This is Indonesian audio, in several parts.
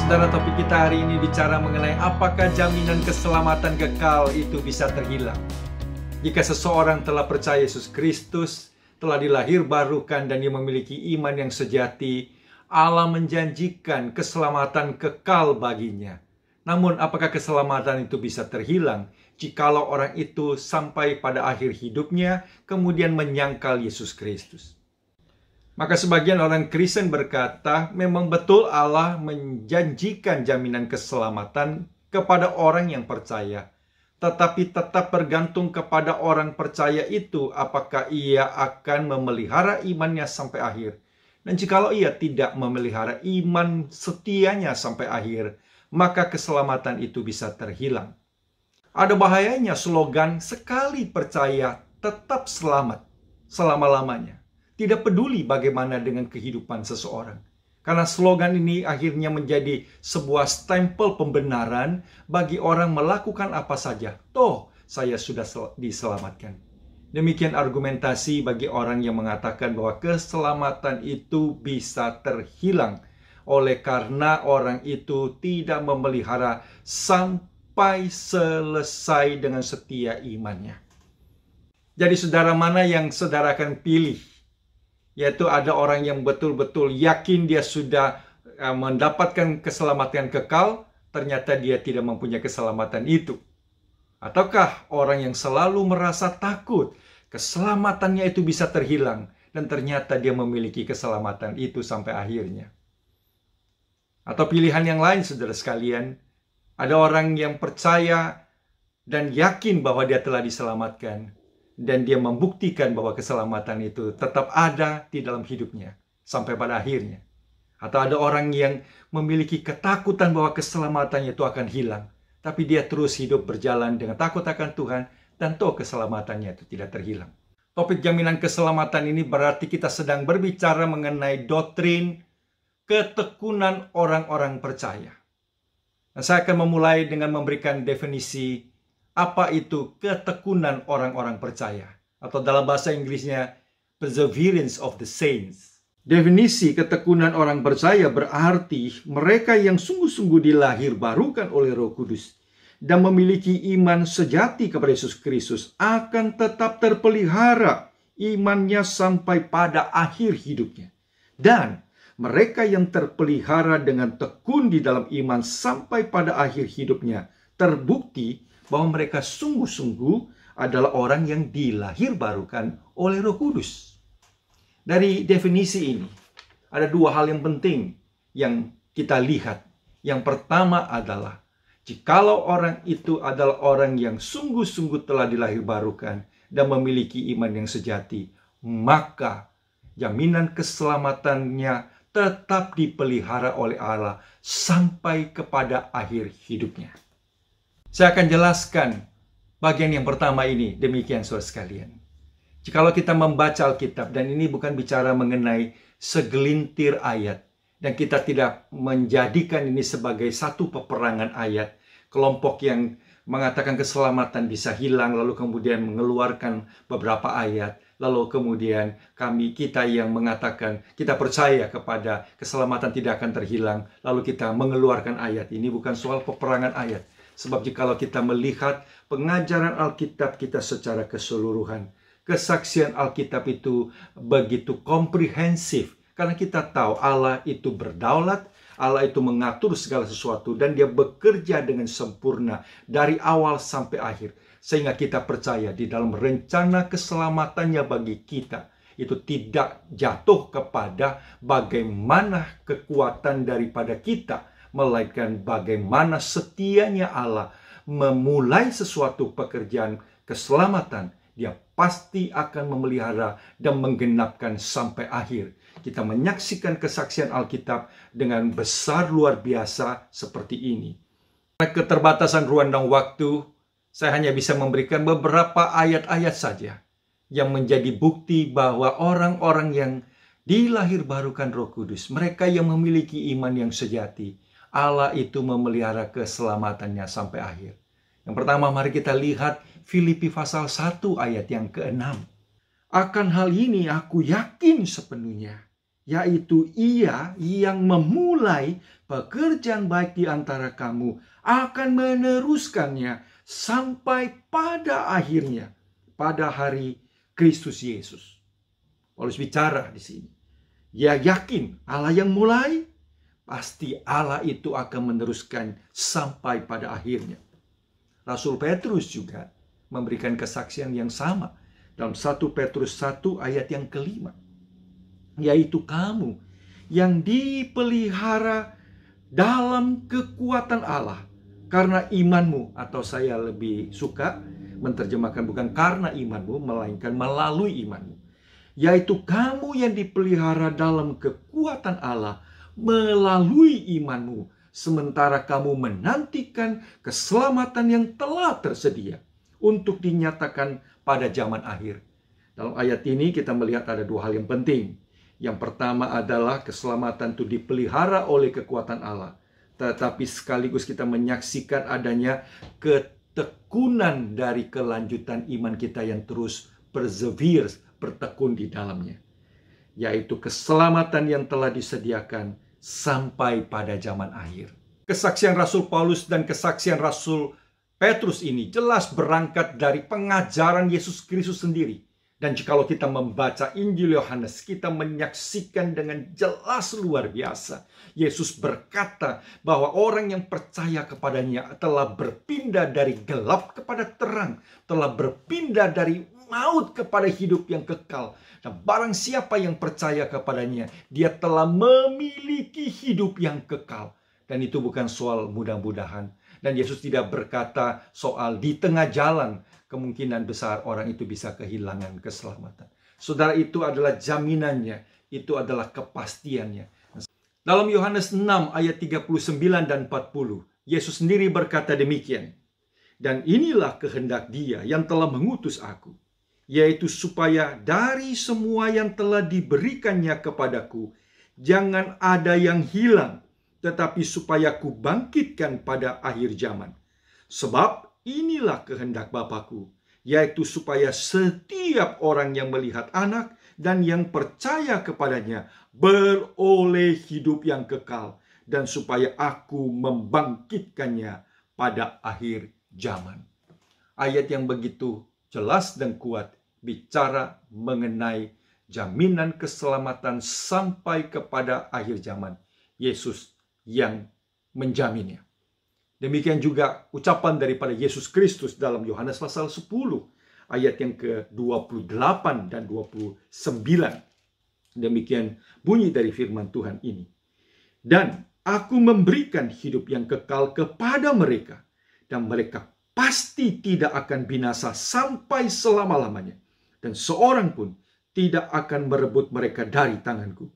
Saudara, topik kita hari ini bicara mengenai apakah jaminan keselamatan kekal itu bisa terhilang. Jika seseorang telah percaya Yesus Kristus, telah dilahir barukan dan dia memiliki iman yang sejati, Allah menjanjikan keselamatan kekal baginya. Namun apakah keselamatan itu bisa terhilang jikalau orang itu sampai pada akhir hidupnya kemudian menyangkal Yesus Kristus? Maka sebagian orang Kristen berkata, memang betul Allah menjanjikan jaminan keselamatan kepada orang yang percaya. Tetapi tetap bergantung kepada orang percaya itu apakah ia akan memelihara imannya sampai akhir. Dan jikalau ia tidak memelihara iman setianya sampai akhir, maka keselamatan itu bisa terhilang. Ada bahayanya slogan sekali percaya tetap selamat selama-lamanya. Tidak peduli bagaimana dengan kehidupan seseorang. Karena slogan ini akhirnya menjadi sebuah stempel pembenaran bagi orang melakukan apa saja. Toh, saya sudah diselamatkan. Demikian argumentasi bagi orang yang mengatakan bahwa keselamatan itu bisa terhilang oleh karena orang itu tidak memelihara sampai selesai dengan setia imannya. Jadi saudara, mana yang saudara akan pilih? Yaitu ada orang yang betul-betul yakin dia sudah mendapatkan keselamatan kekal, ternyata dia tidak mempunyai keselamatan itu. Ataukah orang yang selalu merasa takut keselamatannya itu bisa terhilang, dan ternyata dia memiliki keselamatan itu sampai akhirnya. Atau pilihan yang lain, saudara sekalian, ada orang yang percaya dan yakin bahwa dia telah diselamatkan, dan dia membuktikan bahwa keselamatan itu tetap ada di dalam hidupnya sampai pada akhirnya. Atau ada orang yang memiliki ketakutan bahwa keselamatannya itu akan hilang, tapi dia terus hidup berjalan dengan takut akan Tuhan, dan toh keselamatannya itu tidak terhilang. Topik jaminan keselamatan ini berarti kita sedang berbicara mengenai doktrin ketekunan orang-orang percaya. Dan saya akan memulai dengan memberikan definisi apa itu ketekunan orang-orang percaya, atau dalam bahasa Inggrisnya perseverance of the saints. Definisi ketekunan orang percaya berarti mereka yang sungguh-sungguh dilahir barukan oleh Roh Kudus dan memiliki iman sejati kepada Yesus Kristus akan tetap terpelihara imannya sampai pada akhir hidupnya. Dan mereka yang terpelihara dengan tekun di dalam iman sampai pada akhir hidupnya terbukti bahwa mereka sungguh-sungguh adalah orang yang dilahir barukan oleh Roh Kudus. Dari definisi ini, ada dua hal yang penting yang kita lihat. Yang pertama adalah, jikalau orang itu adalah orang yang sungguh-sungguh telah dilahir barukan dan memiliki iman yang sejati, maka jaminan keselamatannya tetap dipelihara oleh Allah sampai kepada akhir hidupnya. Saya akan jelaskan bagian yang pertama ini, demikian saudara sekalian. Jikalau kita membaca Alkitab, dan ini bukan bicara mengenai segelintir ayat, dan kita tidak menjadikan ini sebagai satu peperangan ayat, kelompok yang mengatakan keselamatan bisa hilang, lalu kemudian mengeluarkan beberapa ayat, lalu kemudian kita yang mengatakan kita percaya kepada keselamatan tidak akan terhilang, lalu kita mengeluarkan ayat. Ini bukan soal peperangan ayat. Sebab jikalau kita melihat pengajaran Alkitab kita secara keseluruhan, kesaksian Alkitab itu begitu komprehensif. Karena kita tahu Allah itu berdaulat, Allah itu mengatur segala sesuatu, dan dia bekerja dengan sempurna dari awal sampai akhir. Sehingga kita percaya di dalam rencana keselamatannya bagi kita, itu tidak jatuh kepada bagaimana kekuatan daripada kita, melainkan bagaimana setianya Allah memulai sesuatu pekerjaan keselamatan. Dia pasti akan memelihara dan menggenapkan sampai akhir. Kita menyaksikan kesaksian Alkitab dengan besar luar biasa seperti ini. Karena keterbatasan ruang dan waktu, saya hanya bisa memberikan beberapa ayat-ayat saja yang menjadi bukti bahwa orang-orang yang dilahir barukan Roh Kudus, mereka yang memiliki iman yang sejati, Allah itu memelihara keselamatannya sampai akhir. Yang pertama, mari kita lihat Filipi pasal 1 ayat yang ke-6. Akan hal ini aku yakin sepenuhnya, yaitu Ia yang memulai pekerjaan baik di antara kamu akan meneruskannya sampai pada akhirnya, pada hari Kristus Yesus. Paulus bicara di sini. Ia yakin Allah yang mulai, pasti Allah itu akan meneruskan sampai pada akhirnya. Rasul Petrus juga memberikan kesaksian yang sama dalam 1 Petrus 1 ayat yang kelima. Yaitu kamu yang dipelihara dalam kekuatan Allah karena imanmu, atau saya lebih suka menerjemahkan bukan karena imanmu, melainkan melalui imanmu. Yaitu kamu yang dipelihara dalam kekuatan Allah melalui imanmu, sementara kamu menantikan keselamatan yang telah tersedia untuk dinyatakan pada zaman akhir. Dalam ayat ini kita melihat ada dua hal yang penting. Yang pertama adalah keselamatan itu dipelihara oleh kekuatan Allah. Tetapi sekaligus kita menyaksikan adanya ketekunan dari kelanjutan iman kita yang terus perseveres, bertekun di dalamnya. Yaitu keselamatan yang telah disediakan sampai pada zaman akhir. Kesaksian Rasul Paulus dan kesaksian Rasul Petrus ini jelas berangkat dari pengajaran Yesus Kristus sendiri. Dan jikalau kita membaca Injil Yohanes, kita menyaksikan dengan jelas luar biasa. Yesus berkata bahwa orang yang percaya kepadanya telah berpindah dari gelap kepada terang, telah berpindah dari maut kepada hidup yang kekal. Dan barang siapa yang percaya kepadanya, dia telah memiliki hidup yang kekal. Dan itu bukan soal mudah-mudahan. Dan Yesus tidak berkata soal di tengah jalan kemungkinan besar orang itu bisa kehilangan keselamatan. Saudara, itu adalah jaminannya, itu adalah kepastiannya. Dalam Yohanes 6 ayat 39 dan 40, Yesus sendiri berkata demikian. Dan inilah kehendak Dia yang telah mengutus aku, yaitu supaya dari semua yang telah diberikannya kepadaku, jangan ada yang hilang, tetapi supaya ku bangkitkan pada akhir zaman. Sebab inilah kehendak Bapa-Ku, yaitu supaya setiap orang yang melihat Anak dan yang percaya kepadanya beroleh hidup yang kekal, dan supaya Aku membangkitkannya pada akhir zaman. Ayat yang begitu jelas dan kuat bicara mengenai jaminan keselamatan sampai kepada akhir zaman. Yesus yang menjaminnya. Demikian juga ucapan daripada Yesus Kristus dalam Yohanes pasal 10 ayat yang ke-28 dan 29. Demikian bunyi dari firman Tuhan ini. Dan aku memberikan hidup yang kekal kepada mereka, dan mereka pasti tidak akan binasa sampai selama-lamanya, dan seorang pun tidak akan merebut mereka dari tanganku.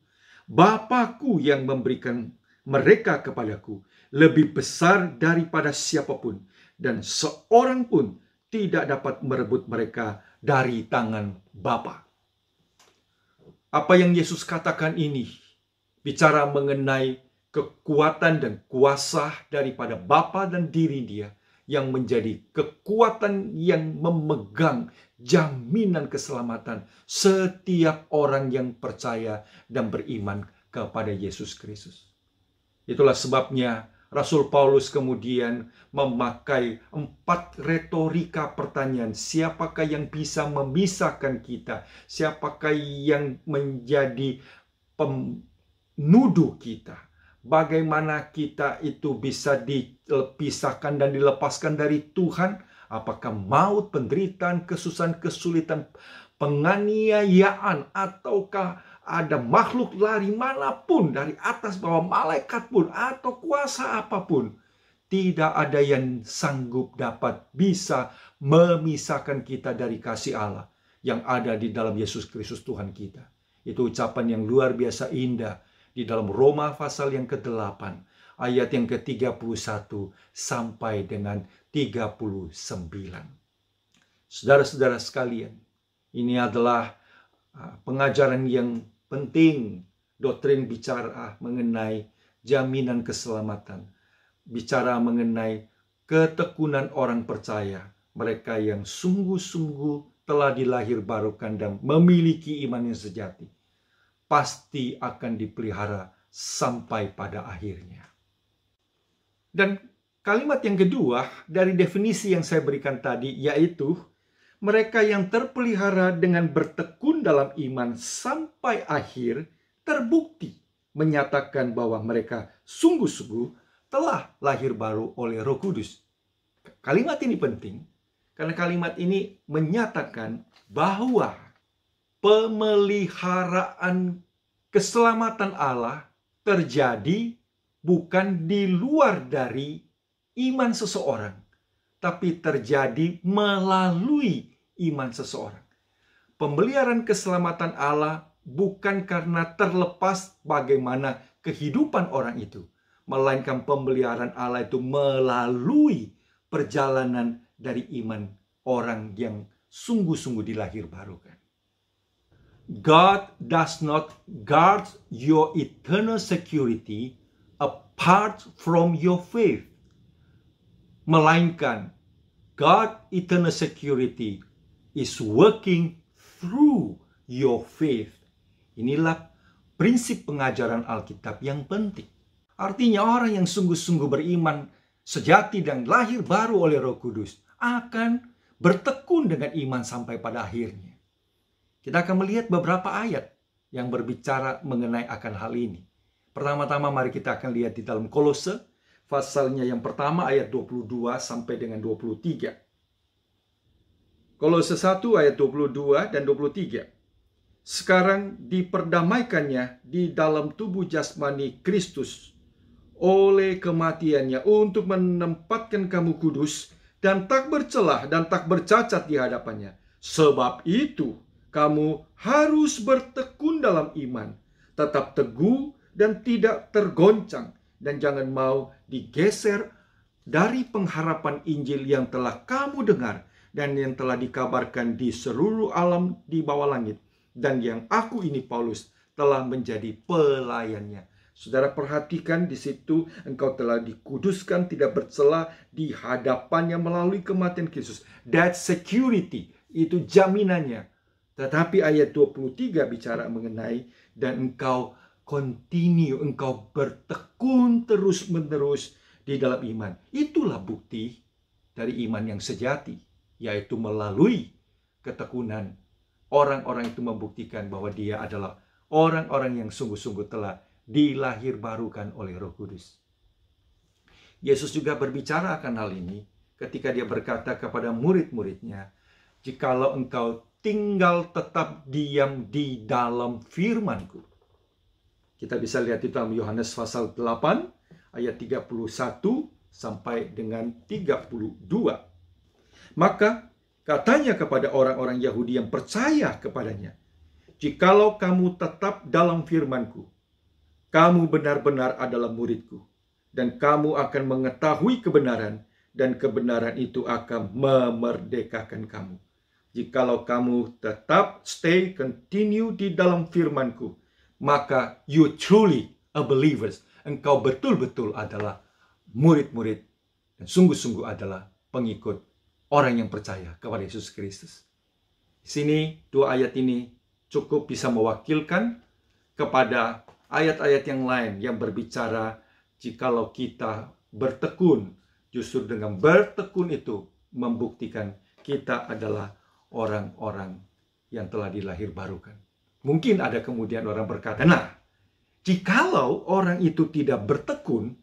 Bapa-Ku yang memberikan mereka kepadaku lebih besar daripada siapapun, dan seorang pun tidak dapat merebut mereka dari tangan Bapa. Apa yang Yesus katakan ini bicara mengenai kekuatan dan kuasa daripada Bapa dan diri Dia yang menjadi kekuatan yang memegang jaminan keselamatan setiap orang yang percaya dan beriman kepada Yesus Kristus. Itulah sebabnya Rasul Paulus kemudian memakai 4 retorika pertanyaan. Siapakah yang bisa memisahkan kita? Siapakah yang menjadi penuduh kita? Bagaimana kita itu bisa dipisahkan dan dilepaskan dari Tuhan? Apakah maut, penderitaan, kesusahan, kesulitan, penganiayaan, ataukah ada makhluk lari manapun dari atas bawah, malaikat pun atau kuasa apapun, tidak ada yang sanggup dapat bisa memisahkan kita dari kasih Allah yang ada di dalam Yesus Kristus Tuhan kita. Itu ucapan yang luar biasa indah di dalam Roma pasal yang ke-8 ayat yang ke-31 sampai dengan 39. Saudara-saudara sekalian, ini adalah pengajaran yang penting. Doktrin bicara mengenai jaminan keselamatan, bicara mengenai ketekunan orang percaya, mereka yang sungguh-sungguh telah dilahirbarukan dan memiliki iman yang sejati. pasti akan dipelihara sampai pada akhirnya. Dan kalimat yang kedua dari definisi yang saya berikan tadi, yaitu mereka yang terpelihara dengan bertekun dalam iman sampai akhir terbukti menyatakan bahwa mereka sungguh-sungguh telah lahir baru oleh Roh Kudus. Kalimat ini penting karena kalimat ini menyatakan bahwa pemeliharaan keselamatan Allah terjadi bukan di luar dari iman seseorang, tapi terjadi melalui iman seseorang. Pemeliharaan keselamatan Allah bukan karena terlepas bagaimana kehidupan orang itu, melainkan pemeliharaan Allah itu melalui perjalanan dari iman orang yang sungguh-sungguh dilahirbarukan. God does not guard your eternal security apart from your faith. Melainkan God eternal security is working through your faith. Inilah prinsip pengajaran Alkitab yang penting. Artinya orang yang sungguh-sungguh beriman sejati dan lahir baru oleh Roh Kudus akan bertekun dengan iman sampai pada akhirnya. Kita akan melihat beberapa ayat yang berbicara mengenai akan hal ini. Pertama-tama mari kita akan lihat di dalam Kolose, pasalnya yang pertama ayat 22 sampai dengan 23. Kolose 1 ayat 22 dan 23. Sekarang diperdamaikannya di dalam tubuh jasmani Kristus oleh kematiannya untuk menempatkan kamu kudus dan tak bercelah dan tak bercacat di hadapannya. Sebab itu kamu harus bertekun dalam iman, tetap teguh dan tidak tergoncang, dan jangan mau digeser dari pengharapan Injil yang telah kamu dengar dan yang telah dikabarkan di seluruh alam di bawah langit, dan yang aku ini Paulus telah menjadi pelayannya. Saudara perhatikan di situ, engkau telah dikuduskan tidak bercela di hadapannya melalui kematian Kristus. That security, itu jaminannya. Tetapi ayat 23 bicara mengenai dan engkau continue, engkau bertekun terus-menerus di dalam iman. Itulah bukti dari iman yang sejati, yaitu melalui ketekunan. Orang-orang itu membuktikan bahwa dia adalah orang-orang yang sungguh-sungguh telah dilahirbarukan oleh Roh Kudus. Yesus juga berbicara akan hal ini ketika dia berkata kepada murid-muridnya, jikalau engkau tinggal tetap diam di dalam firman-Ku. Kita bisa lihat di dalam Yohanes pasal 8 ayat 31 sampai dengan 32. Maka katanya kepada orang-orang Yahudi yang percaya kepadanya, jikalau kamu tetap dalam firman-Ku, kamu benar-benar adalah murid-Ku, dan kamu akan mengetahui kebenaran, dan kebenaran itu akan memerdekakan kamu. Jikalau kamu tetap continue di dalam firman-Ku, maka you truly a believers. Engkau betul-betul adalah murid-murid dan sungguh-sungguh adalah pengikut orang yang percaya kepada Yesus Kristus. Di sini dua ayat ini cukup bisa mewakilkan kepada ayat-ayat yang lain yang berbicara jikalau kita bertekun, justru dengan bertekun itu membuktikan kita adalah orang-orang yang telah dilahirbarukan. Mungkin ada kemudian orang berkata, nah, jikalau orang itu tidak bertekun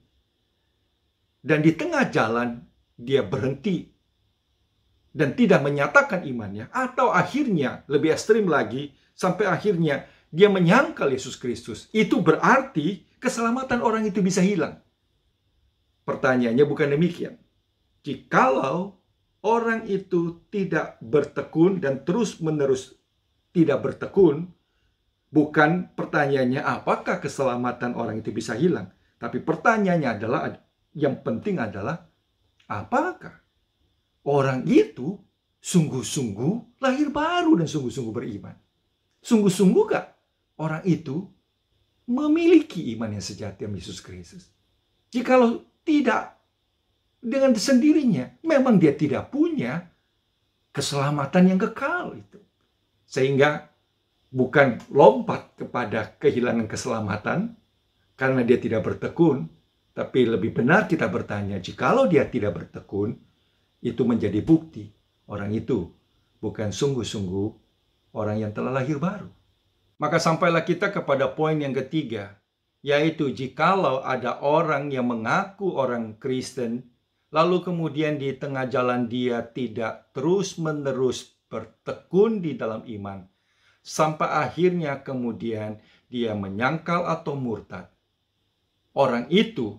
dan di tengah jalan dia berhenti dan tidak menyatakan imannya, atau akhirnya lebih ekstrim lagi sampai akhirnya dia menyangkal Yesus Kristus, itu berarti keselamatan orang itu bisa hilang. Pertanyaannya bukan demikian. Jikalau orang itu tidak bertekun dan terus-menerus tidak bertekun, bukan pertanyaannya apakah keselamatan orang itu bisa hilang. Tapi pertanyaannya adalah, yang penting adalah, apakah orang itu sungguh-sungguh lahir baru dan sungguh-sungguh beriman? Sungguh-sungguh gak orang itu memiliki iman yang sejati dengan Yesus Kristus? Jikalau tidak, dengan sendirinya memang dia tidak punya keselamatan yang kekal itu. Sehingga bukan lompat kepada kehilangan keselamatan karena dia tidak bertekun, tapi lebih benar kita bertanya, jikalau dia tidak bertekun, itu menjadi bukti orang itu bukan sungguh-sungguh orang yang telah lahir baru. Maka sampailah kita kepada poin yang ketiga, yaitu jikalau ada orang yang mengaku orang Kristen, lalu kemudian di tengah jalan dia tidak terus-menerus bertekun di dalam iman, sampai akhirnya kemudian dia menyangkal atau murtad. Orang itu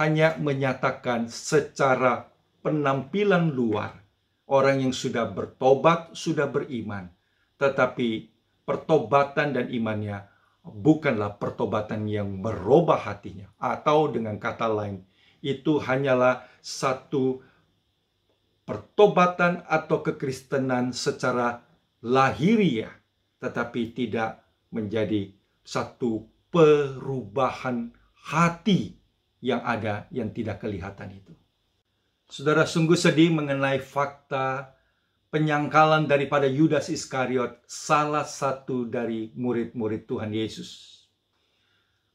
hanya menyatakan secara penampilan luar, orang yang sudah bertobat, sudah beriman, tetapi pertobatan dan imannya bukanlah pertobatan yang merubah hatinya. Atau dengan kata lain, itu hanyalah satu pertobatan atau kekristenan secara lahiriah, tetapi tidak menjadi satu perubahan hati yang ada yang tidak kelihatan itu. Saudara, sungguh sedih mengenai fakta penyangkalan daripada Yudas Iskariot, salah satu dari murid-murid Tuhan Yesus.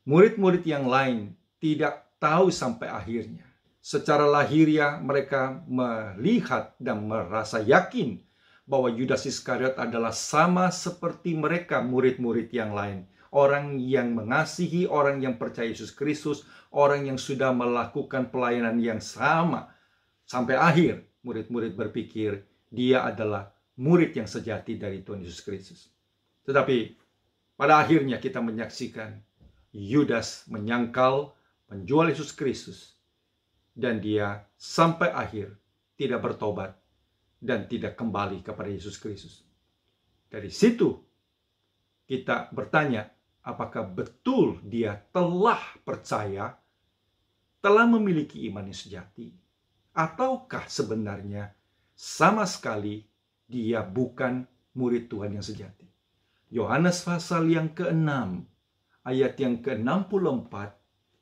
Murid-murid yang lain tidak tahu sampai akhirnya. Secara lahiriah mereka melihat dan merasa yakin bahwa Yudas Iskariot adalah sama seperti mereka murid-murid yang lain. Orang yang mengasihi, orang yang percaya Yesus Kristus, orang yang sudah melakukan pelayanan yang sama. Sampai akhir murid-murid berpikir dia adalah murid yang sejati dari Tuhan Yesus Kristus. Tetapi pada akhirnya kita menyaksikan Yudas menyangkal, menjual Yesus Kristus, dan dia sampai akhir tidak bertobat dan tidak kembali kepada Yesus Kristus. Dari situ kita bertanya, apakah betul dia telah percaya, telah memiliki iman yang sejati, ataukah sebenarnya sama sekali dia bukan murid Tuhan yang sejati. Yohanes pasal yang ke-6, ayat yang ke-64,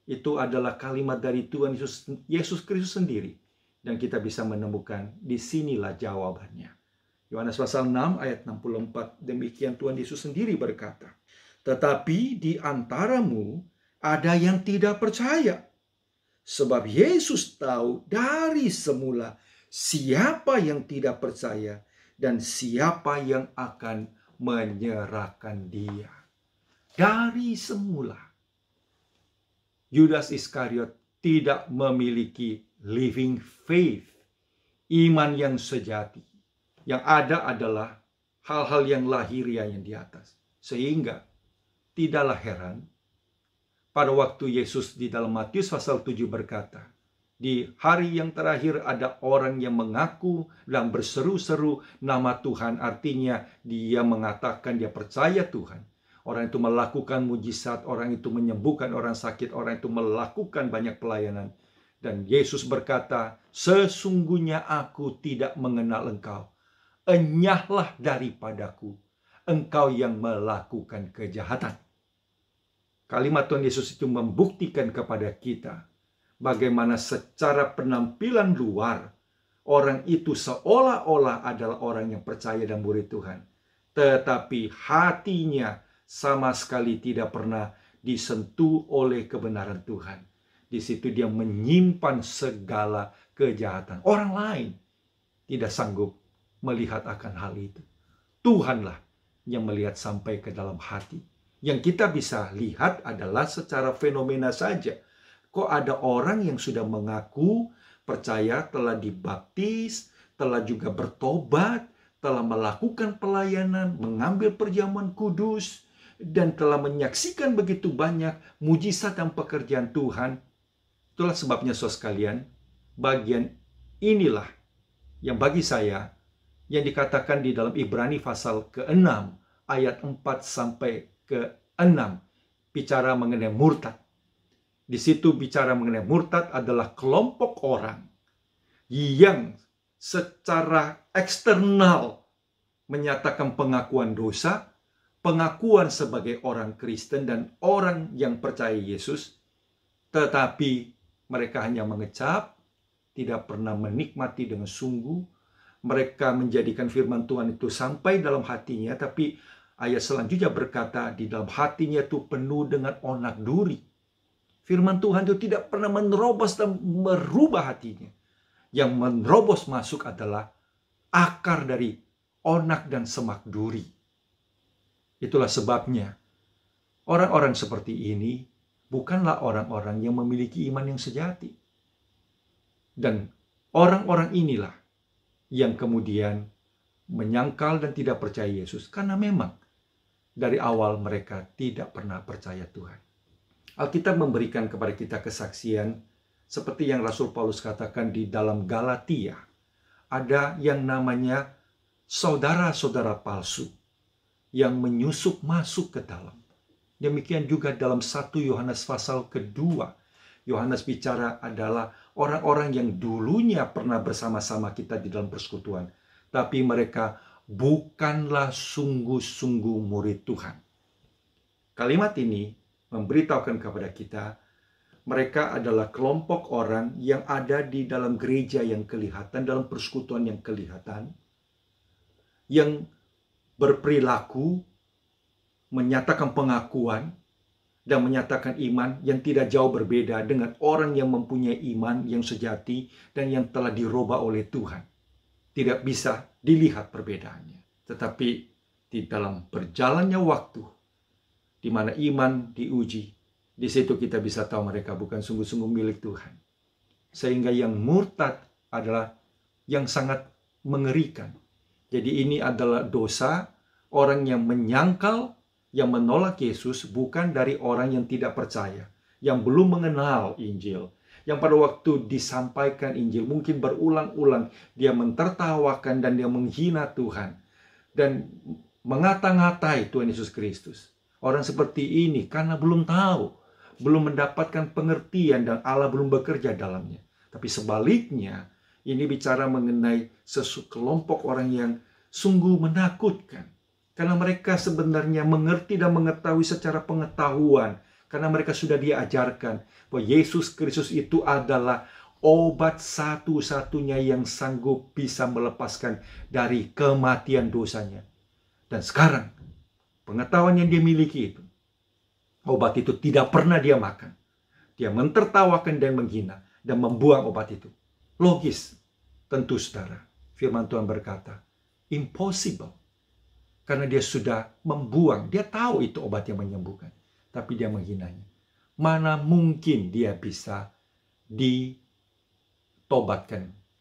itu adalah kalimat dari Tuhan Yesus Kristus sendiri. Dan kita bisa menemukan disinilah jawabannya. Yohanes pasal 6 ayat 64, demikian Tuhan Yesus sendiri berkata, tetapi di antaramu ada yang tidak percaya. Sebab Yesus tahu dari semula siapa yang tidak percaya dan siapa yang akan menyerahkan dia. Dari semula, Yudas Iskariot tidak memiliki living faith, iman yang sejati. Yang ada adalah hal-hal yang lahiriah yang di atas. Sehingga tidaklah heran pada waktu Yesus di dalam Matius pasal 7 berkata, di hari yang terakhir ada orang yang mengaku dan berseru-seru nama Tuhan. Artinya dia mengatakan dia percaya Tuhan. Orang itu melakukan mujizat, orang itu menyembuhkan orang sakit, orang itu melakukan banyak pelayanan. Dan Yesus berkata, sesungguhnya aku tidak mengenal engkau. Enyahlah daripadaku, engkau yang melakukan kejahatan. Kalimat Tuhan Yesus itu membuktikan kepada kita bagaimana secara penampilan luar orang itu seolah-olah adalah orang yang percaya dan murid Tuhan. Tetapi hatinya sama sekali tidak pernah disentuh oleh kebenaran Tuhan. Di situ dia menyimpan segala kejahatan. Orang lain tidak sanggup melihat akan hal itu. Tuhanlah yang melihat sampai ke dalam hati. Yang kita bisa lihat adalah secara fenomena saja. Kok ada orang yang sudah mengaku percaya, telah dibaptis, telah juga bertobat, telah melakukan pelayanan, mengambil perjamuan kudus, dan telah menyaksikan begitu banyak mujizat dan pekerjaan Tuhan. Itulah sebabnya saudara sekalian, bagian inilah yang bagi saya yang dikatakan di dalam Ibrani pasal ke-6 ayat 4 sampai ke-6 bicara mengenai murtad. Di situ bicara mengenai murtad adalah kelompok orang yang secara eksternal menyatakan pengakuan dosa, pengakuan sebagai orang Kristen dan orang yang percaya Yesus, tetapi mereka hanya mengecap, tidak pernah menikmati dengan sungguh. Mereka menjadikan firman Tuhan itu sampai dalam hatinya, tapi Ayat selanjutnya berkata, di dalam hatinya itu penuh dengan onak duri. Firman Tuhan itu tidak pernah menerobos dan merubah hatinya. Yang menerobos masuk adalah akar dari onak dan semak duri. Itulah sebabnya orang-orang seperti ini bukanlah orang-orang yang memiliki iman yang sejati. Dan orang-orang inilah yang kemudian menyangkal dan tidak percaya Yesus. Karena memang dari awal mereka tidak pernah percaya Tuhan. Alkitab memberikan kepada kita kesaksian seperti yang Rasul Paulus katakan di dalam Galatia. Ada yang namanya saudara-saudara palsu yang menyusup masuk ke dalam. Demikian juga dalam 1 Yohanes pasal kedua. Yohanes bicara adalah orang-orang yang dulunya pernah bersama-sama kita di dalam persekutuan. Tapi mereka bukanlah sungguh-sungguh murid Tuhan. Kalimat ini memberitahukan kepada kita, mereka adalah kelompok orang yang ada di dalam gereja yang kelihatan, dalam persekutuan yang kelihatan, yang berperilaku, menyatakan pengakuan, dan menyatakan iman yang tidak jauh berbeda dengan orang yang mempunyai iman yang sejati dan yang telah dirubah oleh Tuhan. Tidak bisa dilihat perbedaannya. Tetapi di dalam berjalannya waktu, di mana iman diuji, di situ kita bisa tahu mereka bukan sungguh-sungguh milik Tuhan. Sehingga yang murtad adalah yang sangat mengerikan. Jadi ini adalah dosa orang yang menyangkal, yang menolak Yesus bukan dari orang yang tidak percaya, yang belum mengenal Injil. Yang pada waktu disampaikan Injil mungkin berulang-ulang dia mentertawakan dan dia menghina Tuhan dan mengata-ngatai Tuhan Yesus Kristus. Orang seperti ini karena belum tahu, belum mendapatkan pengertian dan Allah belum bekerja dalamnya. Tapi sebaliknya ini bicara mengenai sekelompok orang yang sungguh menakutkan. Karena mereka sebenarnya mengerti dan mengetahui secara pengetahuan. Karena mereka sudah diajarkan bahwa Yesus Kristus itu adalah obat satu-satunya yang sanggup bisa melepaskan dari kematian dosanya. Dan sekarang, pengetahuan yang dia miliki itu, obat itu tidak pernah dia makan. Dia mentertawakan dan menghina dan membuang obat itu. Logis, tentu saudara. Firman Tuhan berkata, impossible. Karena dia sudah membuang, dia tahu itu obat yang menyembuhkan. Tapi dia menghinanya. Mana mungkin dia bisa ditobatkan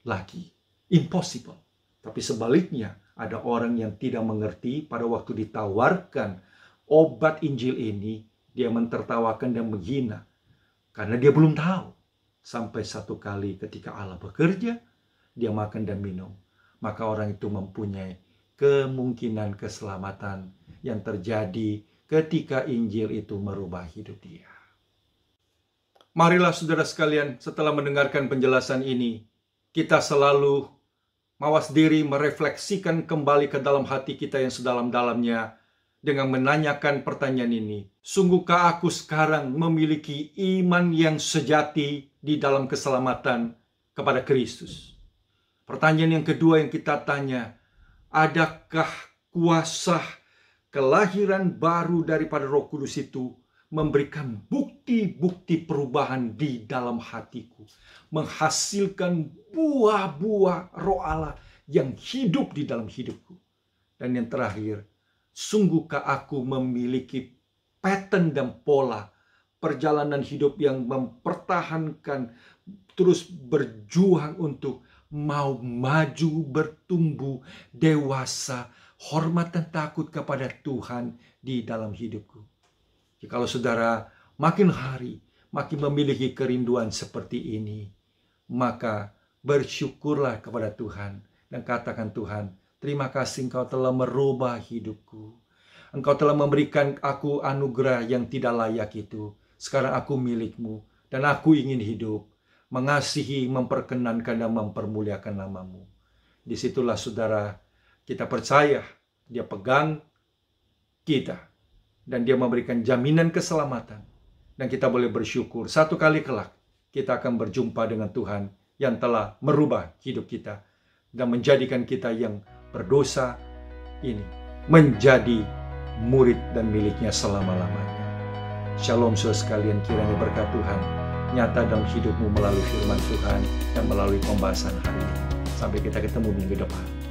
lagi? Impossible. Tapi sebaliknya, ada orang yang tidak mengerti pada waktu ditawarkan obat Injil ini, dia mentertawakan dan menghina. Karena dia belum tahu. Sampai satu kali ketika Allah bekerja, dia makan dan minum. Maka orang itu mempunyai kemungkinan keselamatan yang terjadi ketika Injil itu merubah hidup dia. Marilah saudara sekalian, setelah mendengarkan penjelasan ini, kita selalu mawas diri merefleksikan kembali ke dalam hati kita yang sedalam-dalamnya dengan menanyakan pertanyaan ini. Sungguhkah aku sekarang memiliki iman yang sejati di dalam keselamatan kepada Kristus? Pertanyaan yang kedua yang kita tanya, adakah kuasa kelahiran baru daripada Roh Kudus itu memberikan bukti-bukti perubahan di dalam hatiku, menghasilkan buah-buah Roh Allah yang hidup di dalam hidupku? Dan yang terakhir, sungguhkah aku memiliki pattern dan pola perjalanan hidup yang mempertahankan, terus berjuang untuk mau maju, bertumbuh, dewasa, hormat dan takut kepada Tuhan di dalam hidupku? Jikalau saudara makin hari makin memiliki kerinduan seperti ini, maka bersyukurlah kepada Tuhan dan katakan, Tuhan, terima kasih Engkau telah merubah hidupku. Engkau telah memberikan aku anugerah yang tidak layak itu. Sekarang aku milik-Mu dan aku ingin hidup mengasihi, memperkenankan dan mempermuliakan nama-Mu. Disitulah saudara kita percaya dia pegang kita dan dia memberikan jaminan keselamatan. Dan kita boleh bersyukur satu kali kelak kita akan berjumpa dengan Tuhan yang telah merubah hidup kita dan menjadikan kita yang berdosa ini menjadi murid dan miliknya selama-lamanya. Shalom saudara sekalian, kiranya berkat Tuhan nyata dalam hidupmu melalui firman Tuhan dan melalui pembahasan hari ini. Sampai kita ketemu minggu depan.